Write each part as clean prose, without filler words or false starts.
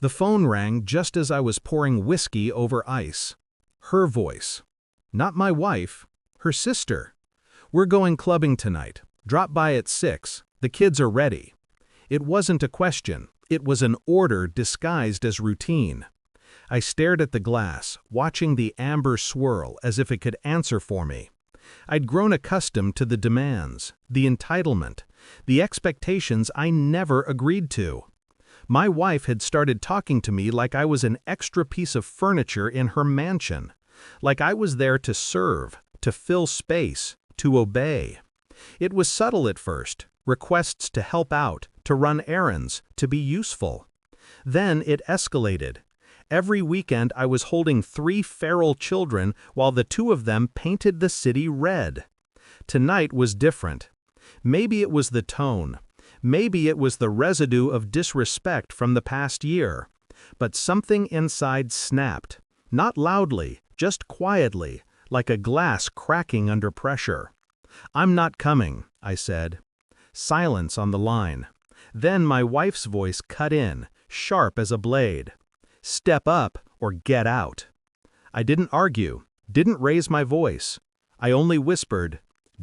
The phone rang just as I was pouring whiskey over ice. Her voice. Not my wife, her sister. "We're going clubbing tonight. Drop by at 6. The kids are ready." It wasn't a question. It was an order disguised as routine. I stared at the glass, watching the amber swirl as if it could answer for me. I'd grown accustomed to the demands, the entitlement, the expectations I never agreed to. My wife had started talking to me like I was an extra piece of furniture in her mansion, like I was there to serve, to fill space, to obey. It was subtle at first, requests to help out, to run errands, to be useful. Then it escalated. Every weekend I was holding 3 feral children while the 2 of them painted the city red. Tonight was different. Maybe it was the tone. Maybe it was the residue of disrespect from the past year. But something inside snapped. Not loudly, just quietly, like a glass cracking under pressure. "I'm not coming," I said. Silence on the line. Then my wife's voice cut in, sharp as a blade. "Step up or get out." I didn't argue, didn't raise my voice. I only whispered,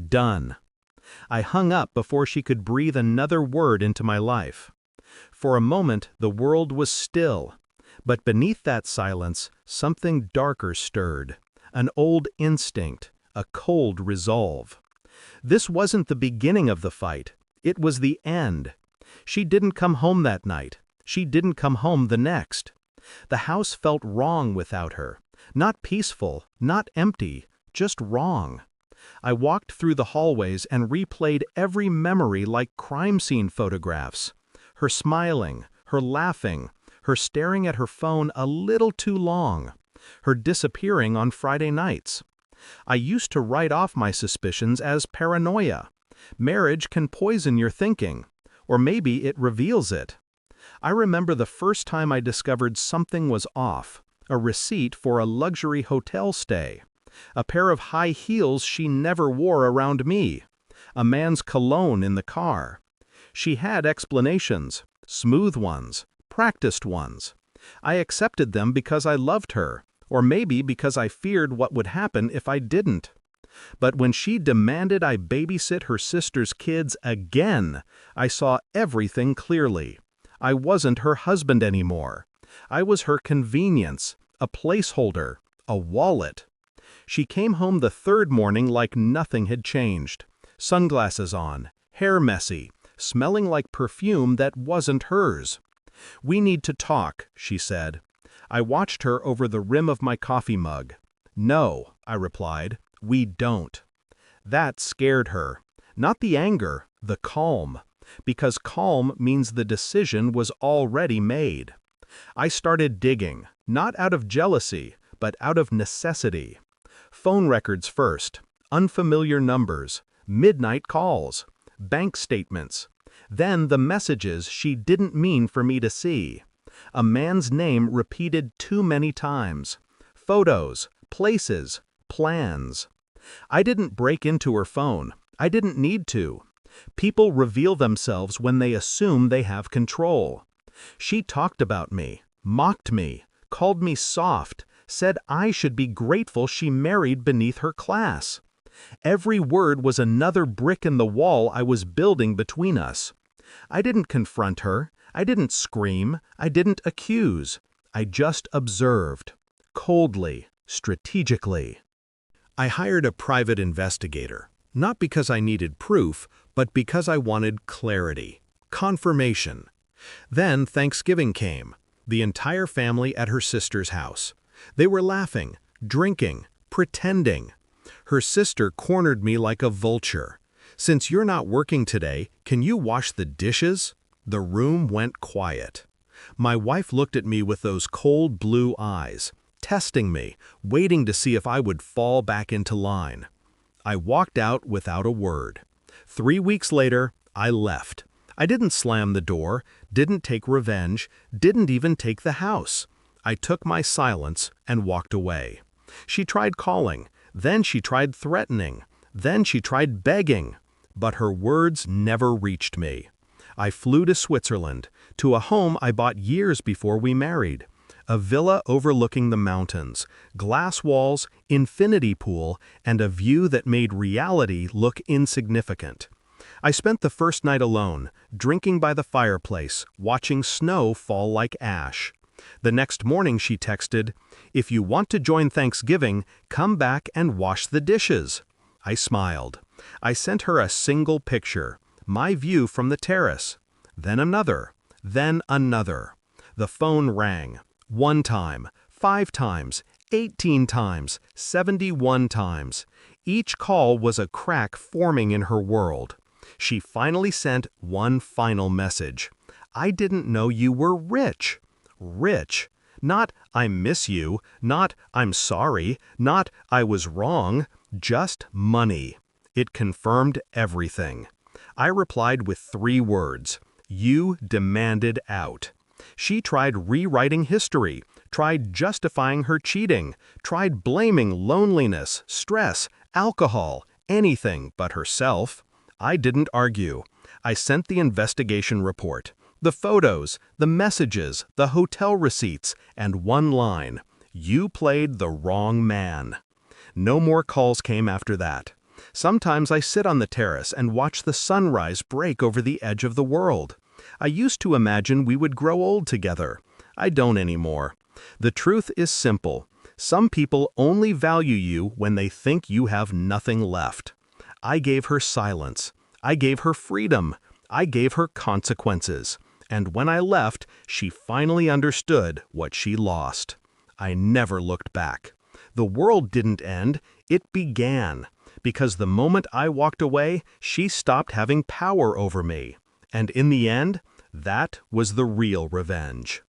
"Done." I hung up before she could breathe another word into my life. For a moment the world was still, but beneath that silence something darker stirred, an old instinct, a cold resolve. This wasn't the beginning of the fight, it was the end. She didn't come home that night, she didn't come home the next. The house felt wrong without her, not peaceful, not empty, just wrong. I walked through the hallways and replayed every memory like crime scene photographs. Her smiling, her laughing, her staring at her phone a little too long, her disappearing on Friday nights. I used to write off my suspicions as paranoia. Marriage can poison your thinking, or maybe it reveals it. I remember the first time I discovered something was off, a receipt for a luxury hotel stay, a pair of high heels she never wore around me, a man's cologne in the car. She had explanations, smooth ones, practiced ones. I accepted them because I loved her, or maybe because I feared what would happen if I didn't. But when she demanded I babysit her sister's kids again, I saw everything clearly. I wasn't her husband anymore. I was her convenience, a placeholder, a wallet. She came home the 3rd morning like nothing had changed. Sunglasses on, hair messy, smelling like perfume that wasn't hers. "We need to talk," she said. I watched her over the rim of my coffee mug. "No," I replied, "we don't." That scared her. Not the anger, the calm. Because calm means the decision was already made. I started digging, not out of jealousy, but out of necessity. Phone records first, unfamiliar numbers, midnight calls, bank statements. Then the messages she didn't mean for me to see. A man's name repeated too many times. Photos, places, plans. I didn't break into her phone. I didn't need to. People reveal themselves when they assume they have control. She talked about me, mocked me, called me soft, said I should be grateful she married beneath her class. Every word was another brick in the wall I was building between us. I didn't confront her. I didn't scream. I didn't accuse. I just observed. Coldly, strategically. I hired a private investigator, not because I needed proof, but because I wanted clarity, confirmation. Then Thanksgiving came, the entire family at her sister's house. They were laughing, drinking, pretending. Her sister cornered me like a vulture. "Since you're not working today, can you wash the dishes?" The room went quiet. My wife looked at me with those cold blue eyes, testing me, waiting to see if I would fall back into line. I walked out without a word. 3 weeks later, I left. I didn't slam the door, didn't take revenge, didn't even take the house. I took my silence and walked away. She tried calling, then she tried threatening, then she tried begging, but her words never reached me. I flew to Switzerland, to a home I bought years before we married. A villa overlooking the mountains, glass walls, infinity pool, and a view that made reality look insignificant. I spent the first night alone, drinking by the fireplace, watching snow fall like ash. The next morning she texted, "If you want to join Thanksgiving, come back and wash the dishes." I smiled. I sent her a single picture, my view from the terrace. Then another. Then another. The phone rang. 1 time, 5 times, 18 times, 71 times. Each call was a crack forming in her world. She finally sent one final message. "I didn't know you were rich." Rich. Not "I miss you," not "I'm sorry," not "I was wrong," just money. It confirmed everything. I replied with 3 words. You demanded out. She tried rewriting history, tried justifying her cheating, tried blaming loneliness, stress, alcohol, anything but herself. I didn't argue. I sent the investigation report, the photos, the messages, the hotel receipts, and one line: "You played the wrong man." No more calls came after that. Sometimes I sit on the terrace and watch the sunrise break over the edge of the world. I used to imagine we would grow old together. I don't anymore. The truth is simple. Some people only value you when they think you have nothing left. I gave her silence. I gave her freedom. I gave her consequences. And when I left, she finally understood what she lost. I never looked back. The world didn't end, it began. Because the moment I walked away, she stopped having power over me. And in the end, that was the real revenge.